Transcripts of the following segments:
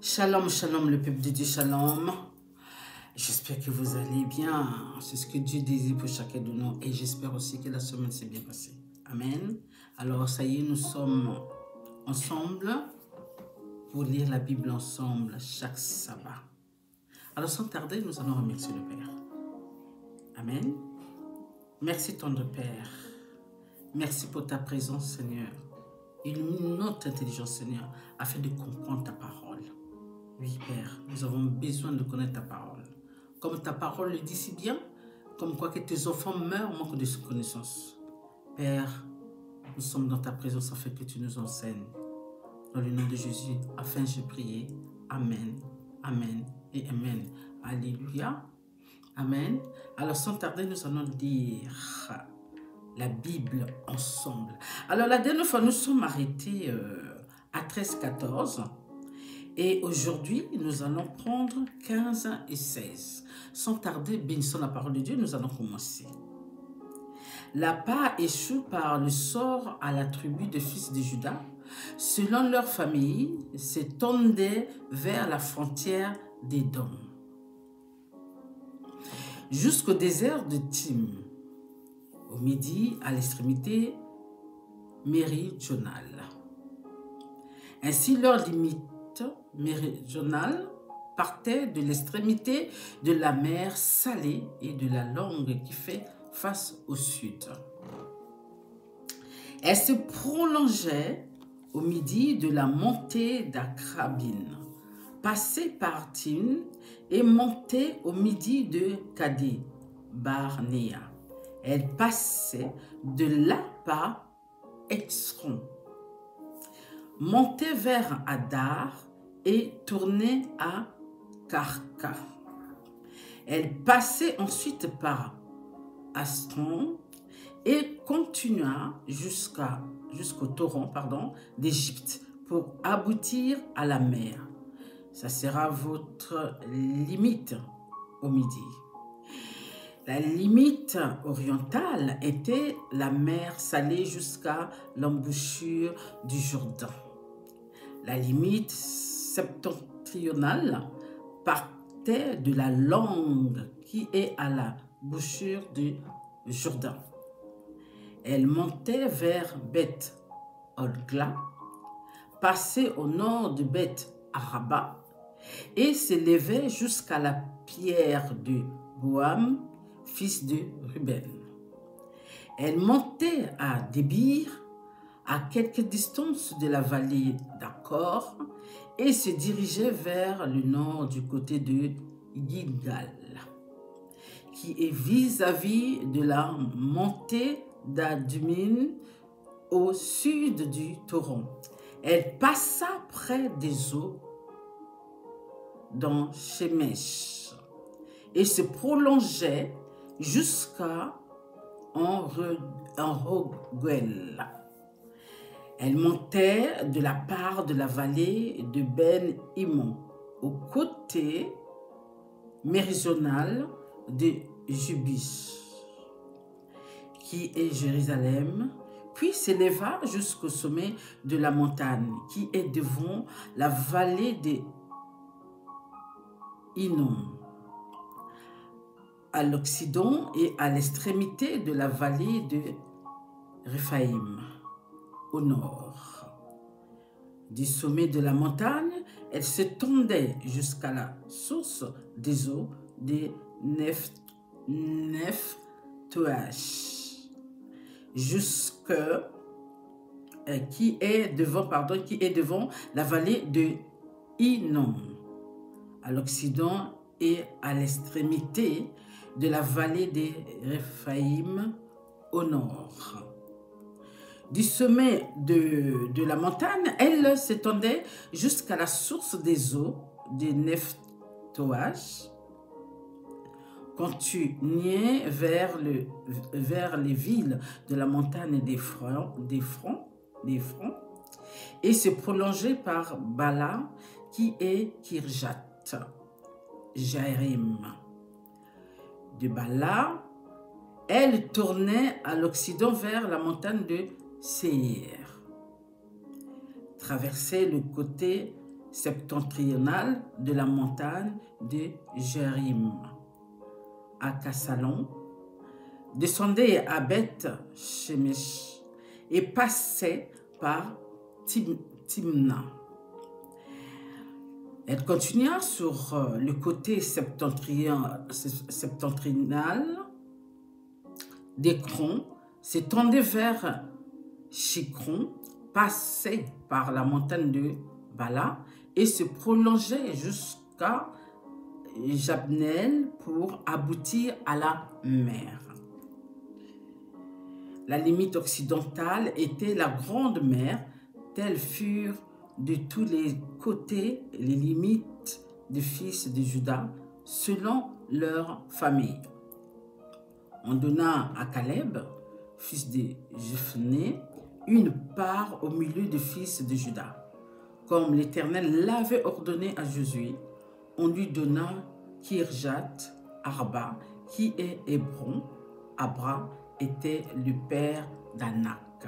Shalom, shalom, le peuple de Dieu, shalom. J'espère que vous allez bien. C'est ce que Dieu désire pour chacun de nous. Et j'espère aussi que la semaine s'est bien passée. Amen. Alors, ça y est, nous sommes ensemble pour lire la Bible ensemble chaque sabbat. Alors, sans tarder, nous allons remercier le Père. Amen. Merci, tendre Père. Merci pour ta présence, Seigneur. Illumine notre intelligence, Seigneur, afin de comprendre ta parole. Oui, Père, nous avons besoin de connaître ta parole. Comme ta parole le dit si bien, comme quoi que tes enfants meurent en manque de connaissance. Père, nous sommes dans ta présence afin que tu nous enseignes. Dans le nom de Jésus, afin j'ai prié. Amen, Amen et Amen. Alléluia. Amen. Alors sans tarder, nous allons lire la Bible ensemble. Alors la dernière fois, nous sommes arrêtés à 13-14. Et aujourd'hui, nous allons prendre 15 et 16. Sans tarder, bénissons la parole de Dieu, nous allons commencer. La part échoue par le sort à la tribu des fils de Juda. Selon leur famille, s'étendait vers la frontière d'Édom, jusqu'au désert de Tim, au midi, à l'extrémité méridionale. Ainsi, leur limite méridionale partait de l'extrémité de la mer Salée et de la langue qui fait face au sud. Elle se prolongeait au midi de la montée d'Akrabine, passait par Tim et montait au midi de Kadé Barnéa. Elle passait de là par Exron, montait vers Hadar et tournait à Karka. Elle passait ensuite par Astron et continua jusqu'au torrent d'Égypte pour aboutir à la mer. Ça sera votre limite au midi. La limite orientale était la mer Salée jusqu'à l'embouchure du Jourdain. La limite septentrionale partait de la langue qui est à la bouchure du Jourdain. Elle montait vers Beth Olgla, passait au nord de Beth Araba et s'élevait jusqu'à la pierre de Boam, fils de Ruben. Elle montait à Débir, à quelque distance de la vallée d'Accor, et se dirigeait vers le nord du côté de Gilgal, qui est vis-à-vis de la montée d'Adumim au sud du torrent. Elle passa près des eaux dans Shemesh et se prolongeait jusqu'à Enrogel. Elle montait de la part de la vallée de Ben-Himon, au côté méridional de Jubis, qui est Jérusalem, puis s'éleva jusqu'au sommet de la montagne, qui est devant la vallée de Hinnom, à l'Occident et à l'extrémité de la vallée de Réphaïm, au nord. Du sommet de la montagne, elle s'étendait jusqu'à la source des eaux de Nephtoach, qui est devant la vallée de Hinnom, à l'Occident et à l'extrémité de la vallée de Réphaïm, au nord. Du sommet de la montagne, elle s'étendait jusqu'à la source des eaux de Nephtoach, continuait vers les villes de la montagne des Francs, et se prolongeait par Bala, qui est Kirjat Jaïrim. De Bala, elle tournait à l'Occident vers la montagne de Séir, traversait le côté septentrional de la montagne de Jérim, à Cassalon, descendait à Beth-Shemesh et passait par Timna. Elle continua sur le côté septentrional d'Écron, s'étendait vers Chicron, passait par la montagne de Bala et se prolongeait jusqu'à Jabnel pour aboutir à la mer. La limite occidentale était la Grande Mer, telles furent de tous les côtés les limites des fils de Juda selon leur famille. On donna à Caleb, fils de Jephné, une part au milieu des fils de Juda. Comme l'Éternel l'avait ordonné à Josué, on lui donna Kirjat Arba, qui est Hébron. Abra était le père d'Anak.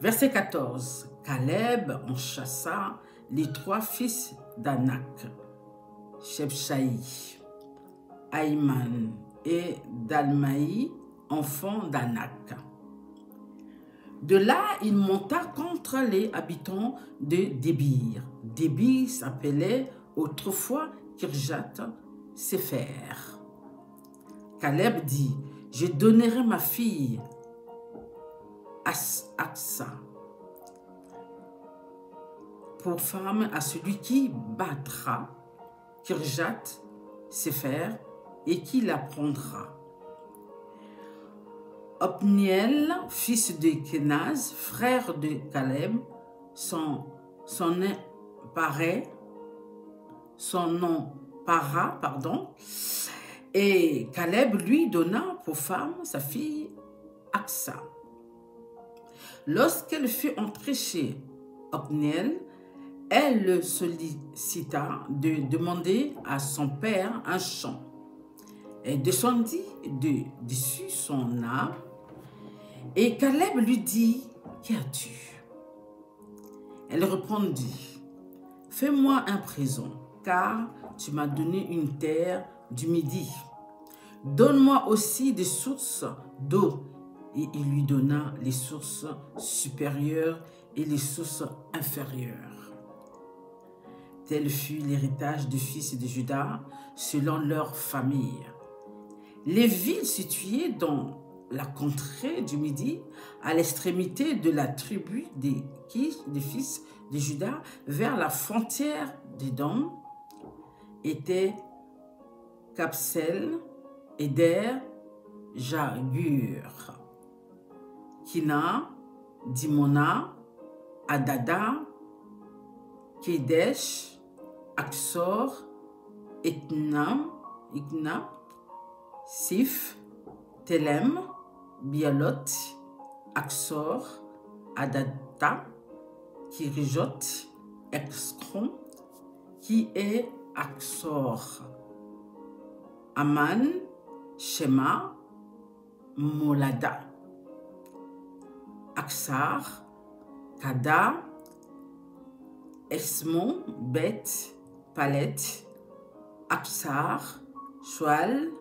Verset 14. Caleb en chassa les 3 fils d'Anak, Shebchaï, Aïman et Dalmaï, enfants d'Anak. De là, il monta contre les habitants de Débir. Débir s'appelait autrefois Kirjat Sepher. Caleb dit, « Je donnerai ma fille Aksa pour femme à celui qui battra Kirjat Sepher et qui la prendra. » Othniel, fils de Kenaz, frère de Caleb, son nom para, et Caleb lui donna pour femme sa fille Aksa. Lorsqu'elle fut entrée chez Othniel, elle le sollicita de demander à son père un champ. Elle descendit dessus son âme, et Caleb lui dit, « Qui as-tu » Elle répondit, « Fais-moi un présent, car tu m'as donné une terre du Midi. Donne-moi aussi des sources d'eau. » Et il lui donna les sources supérieures et les sources inférieures. Tel fut l'héritage des fils de Juda selon leur famille. Les villes situées dans la contrée du Midi, à l'extrémité de la tribu des fils de Juda, vers la frontière d'Édom, étaient Kapsel, Éder, Jagur, Kina, Dimona, Adada, Kedesh, Aksor, Etna, Sif, Telem, Bialot, Aksor, Adada, Kirijot, Excron, qui est Aksor, Aman, Shema, Molada, Aksar, Kada, Esmon, Bet, Palet, Aksar, Shual,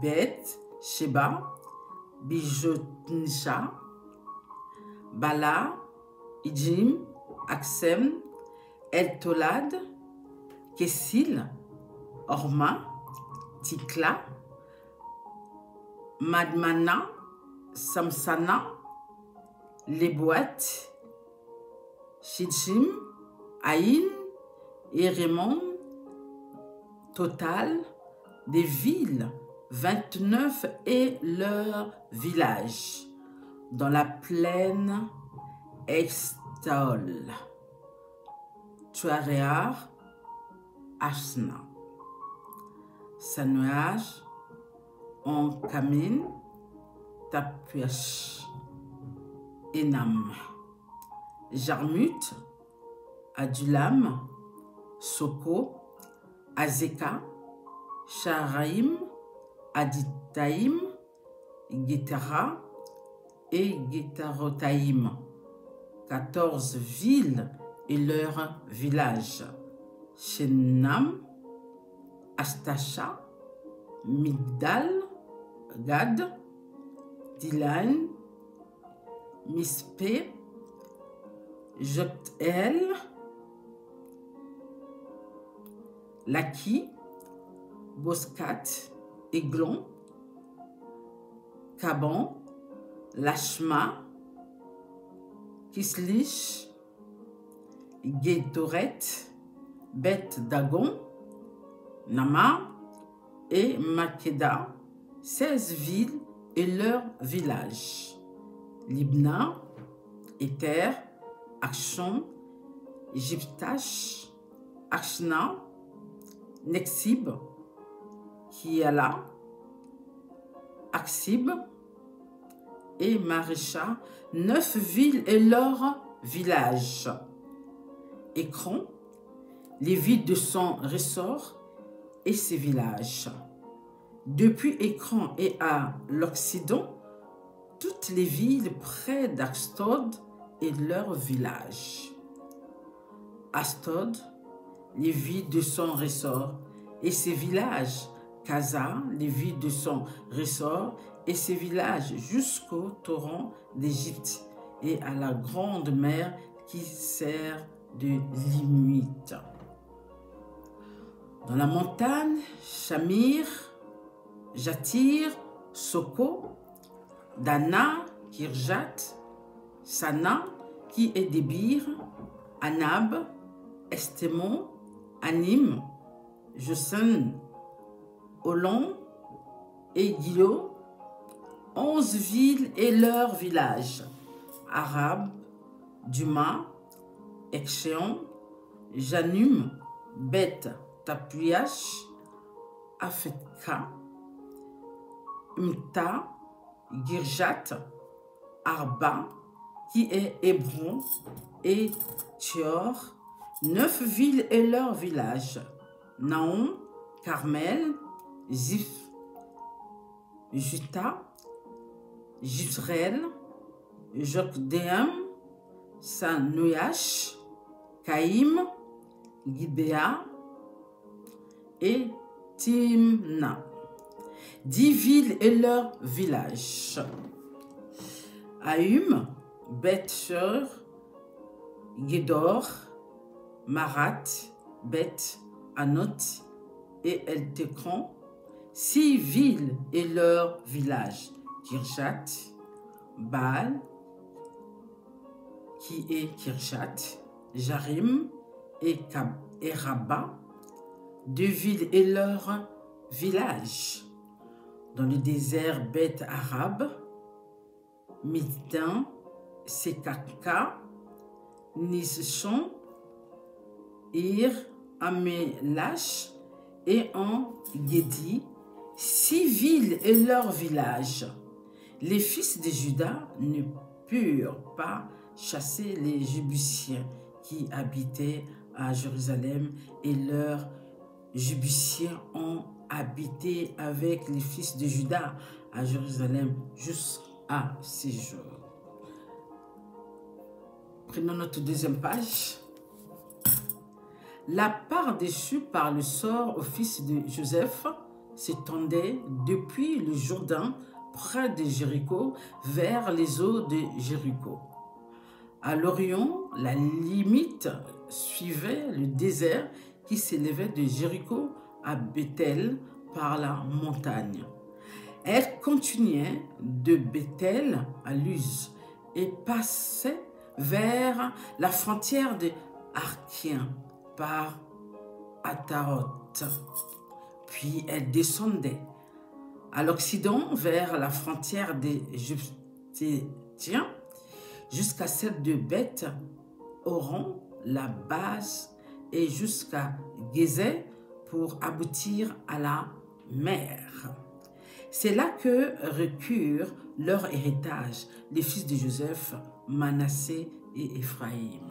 Bet, Sheba, Bijotnisha, Bala, Ijim, Aksem, El-Tolad, Kessil, Orma, Tikla, Madmana, Samsana, Leboat, Shitchim, Aïn et Raymond, total des villes, 29 et leurs villages, dans la plaine Extaol, Tuaréar, Asna, Sanuage, En Kamin, Tapuach, Enam, Jarmut, Adulam, Soko, Azeka, Sharaim, Aditaim, Guétara et Guétarotaïm. 14 villes et leurs villages. Shenam, Ashtacha, Migdal, Gad, Dilan, Mispé, Joktel, Laki, Boscat, Eglon, Caban, Lashma, Kislish, Gétoret, Beth Dagon, Nama et Makeda, 16 villes et leurs villages. Libna, Éther, Akshon, Jiptash, Akshna, Nexib, Kiala, Aksib et Marécha, 9 villes et leurs villages. Écran, les villes de son ressort et ses villages. Depuis Écran et à l'Occident, toutes les villes près d'Astod et leurs villages. Astod, les villes de son ressort et ses villages. Kaza, les villes de son ressort et ses villages, jusqu'au torrent d'Égypte et à la grande mer qui sert de limite. Dans la montagne, Shamir, Jatir, Soko, Dana, Kirjat, Sana, qui est Débir, Anab, Estémon, Anim, Josen, Olon et Gilo, 11 villes et leurs villages. Arab, Duma, Ekchéon, Janum, Beth Tapuyash, Afetka, Umta, Girjat, Arba, qui est Hébron, et Thior, 9 villes et leurs villages. Naon, Carmel, Ziph, Juta, Jisraël, Jokdeam, Sanoyash, Caïm, Gibéa et Timna. 10 villes et leurs villages. Aïm, Beth-Shur, Gédor, Marat, Beth Anot et El-Tekran, 6 villes et leurs villages. Kirjat, Baal, qui est Kirjat, Jarim et Rabba, 2 villes et leurs villages. Dans le désert Beth Arab, Middan, Sekaka, Nishon, Ir, Amelash et en Gedi, 6 villes et leurs villages. Les fils de Juda ne purent pas chasser les Jébusiens qui habitaient à Jérusalem, et leurs Jébusiens ont habité avec les fils de Juda à Jérusalem jusqu'à ces jours. Prenons notre deuxième page. La part déchue par le sort au fils de Joseph s'étendait depuis le Jourdain près de Jéricho vers les eaux de Jéricho. À l'Orient, la limite suivait le désert qui s'élevait de Jéricho à Bethel par la montagne. Elle continuait de Bethel à Luz et passait vers la frontière de Arkien par Ataroth. Puis elle descendait à l'Occident vers la frontière des Égyptiens jusqu'à celle de Beth Horon, la base, et jusqu'à Gézé pour aboutir à la mer. C'est là que recurent leur héritage, les fils de Joseph, Manassé et Éphraïm.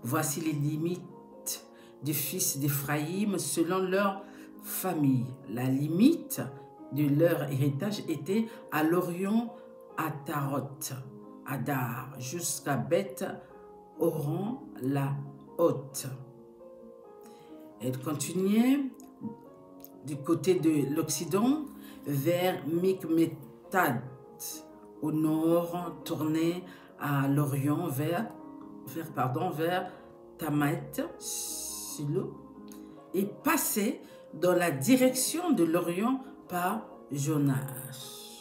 Voici les limites des fils d'Éphraïm selon leur famille. La limite de leur héritage était à l'Orient, à Taroth, Adar, jusqu'à Beth auront la haute. Elle continuait du côté de l'Occident vers Mikmétad, au nord, tournée à l'Orient vers Tamat, Silo, et passait dans la direction de l'Orient par Janoas.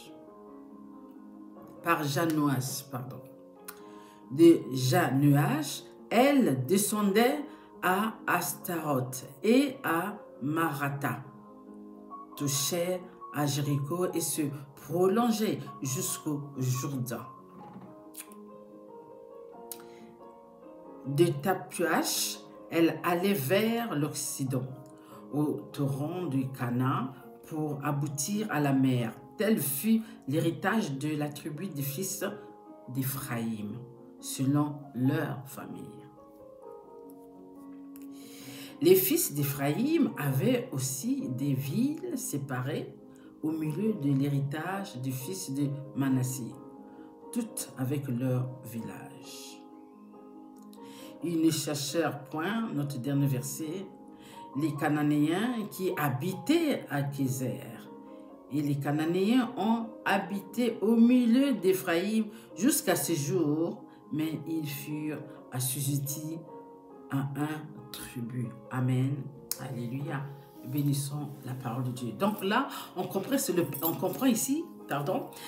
De Janoas, elle descendait à Astaroth et à Maratha, touchait à Jéricho et se prolongeait jusqu'au Jourdain. De Tapuach, elle allait vers l'Occident, au torrent du Cana, pour aboutir à la mer. Tel fut l'héritage de la tribu des fils d'Éphraïm, selon leur famille. Les fils d'Éphraïm avaient aussi des villes séparées au milieu de l'héritage des fils de Manassé, toutes avec leur village. Ils ne cherchèrent point, notre dernier verset, les Cananéens qui habitaient à Kézer. Et les Cananéens ont habité au milieu d'Éphraïm jusqu'à ce jour, mais ils furent assujettis à un tribut. Amen. Alléluia. Bénissons la parole de Dieu. Donc là, on comprend ici,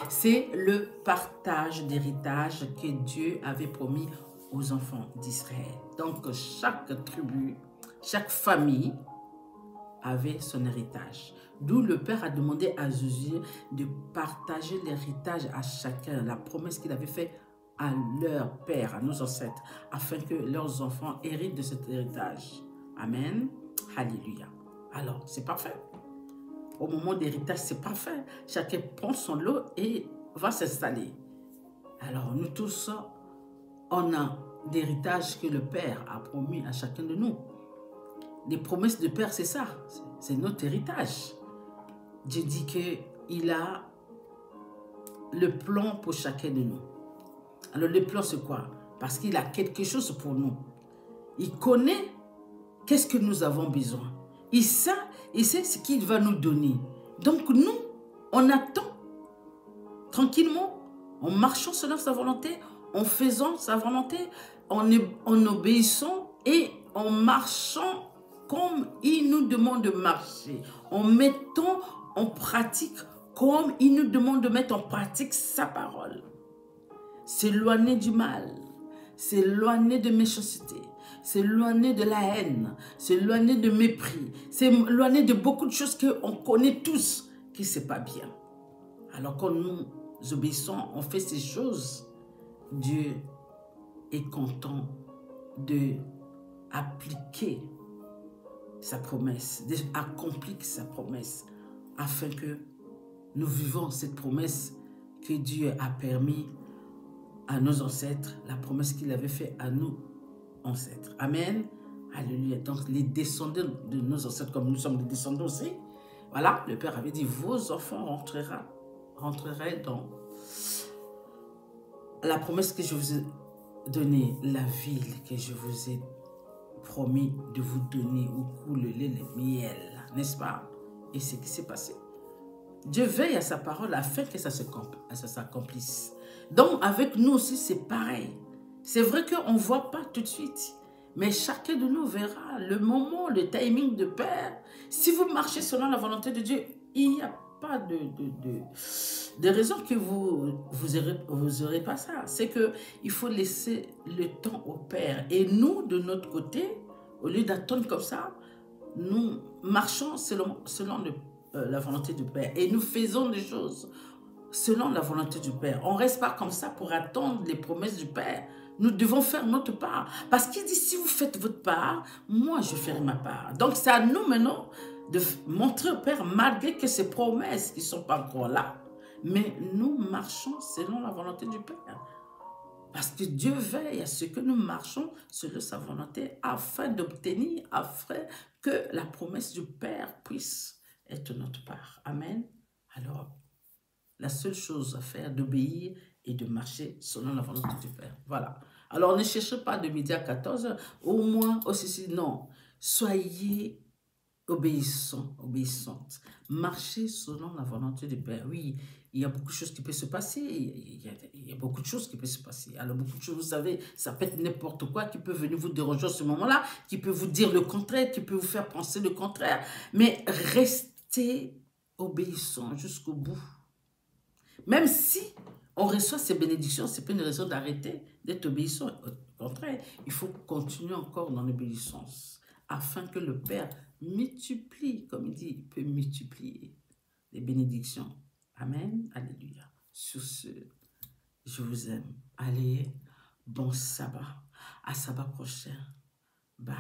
c'est le partage d'héritage que Dieu avait promis aux enfants d'Israël. Donc chaque tribu, chaque famille avait son héritage. D'où le Père a demandé à Josué de partager l'héritage à chacun, la promesse qu'il avait faite à leur père, à nos ancêtres, afin que leurs enfants héritent de cet héritage. Amen. Alléluia. Alors, c'est parfait. Au moment d'héritage, c'est parfait. Chacun prend son lot et va s'installer. Alors, nous tous, on a l'héritage que le Père a promis à chacun de nous. Les promesses du Père, c'est ça. C'est notre héritage. Dieu dit qu'il a le plan pour chacun de nous. Alors, le plan, c'est quoi? Parce qu'il a quelque chose pour nous. Il connaît qu'est-ce que nous avons besoin. Il sait ce qu'il va nous donner. Donc, nous, on attend tranquillement, en marchant selon sa volonté, en faisant sa volonté, en obéissant et en marchant comme il nous demande de marcher, en mettant en pratique comme il nous demande de mettre en pratique sa parole. S'éloigner du mal, s'éloigner de méchanceté, s'éloigner de la haine, s'éloigner de mépris, s'éloigner de beaucoup de choses qu'on connaît tous qui c'est pas bien. Alors quand nous obéissons, on fait ces choses, Dieu est content de appliquer sa promesse, d'accomplir sa promesse, afin que nous vivons cette promesse que Dieu a permis à nos ancêtres, la promesse qu'il avait faite à nos ancêtres. Amen. Alléluia. Donc, les descendants de nos ancêtres, comme nous sommes des descendants aussi, voilà, le Père avait dit, vos enfants rentreraient dans la promesse que je vous ai donnée, la ville que je vous ai promis de vous donner, où coule le lait et le miel, n'est-ce pas? Et c'est ce qui s'est passé. Dieu veille à sa parole afin que ça s'accomplisse. Donc, avec nous aussi, c'est pareil. C'est vrai qu'on ne voit pas tout de suite, mais chacun de nous verra le moment, le timing de Père. Si vous marchez selon la volonté de Dieu, il n'y a pas de raison que vous aurez pas ça. C'est qu'il faut laisser le temps au Père. Et nous, de notre côté, au lieu d'attendre comme ça, nous marchons selon la volonté du Père. Et nous faisons des choses selon la volonté du Père. On ne reste pas comme ça pour attendre les promesses du Père. Nous devons faire notre part. Parce qu'il dit, si vous faites votre part, moi je ferai ma part. Donc c'est à nous maintenant de montrer au Père, malgré que ces promesses qui ne sont pas encore là, mais nous marchons selon la volonté du Père. Parce que Dieu veille à ce que nous marchons selon sa volonté afin d'obtenir, afin que la promesse du Père puisse être notre part. Amen. Alors, la seule chose à faire, d'obéir et de marcher selon la volonté du Père. Voilà. Alors, ne cherchez pas de midi à 14h, au moins, aussi, non. Soyez obéissants, obéissantes. Marchez selon la volonté du Père. Oui, il y a beaucoup de choses qui peuvent se passer. Il y a beaucoup de choses qui peuvent se passer. Alors, beaucoup de choses, vous savez, ça peut être n'importe quoi qui peut venir vous déranger à ce moment-là, qui peut vous dire le contraire, qui peut vous faire penser le contraire. Mais restez obéissants jusqu'au bout. Même si on reçoit ces bénédictions, ce n'est pas une raison d'arrêter d'être obéissant. Au contraire, il faut continuer encore dans l'obéissance afin que le Père multiplie, comme il dit, il peut multiplier les bénédictions. Amen. Alléluia. Sur ce, je vous aime. Allez, bon sabbat. À sabbat prochain. Bye.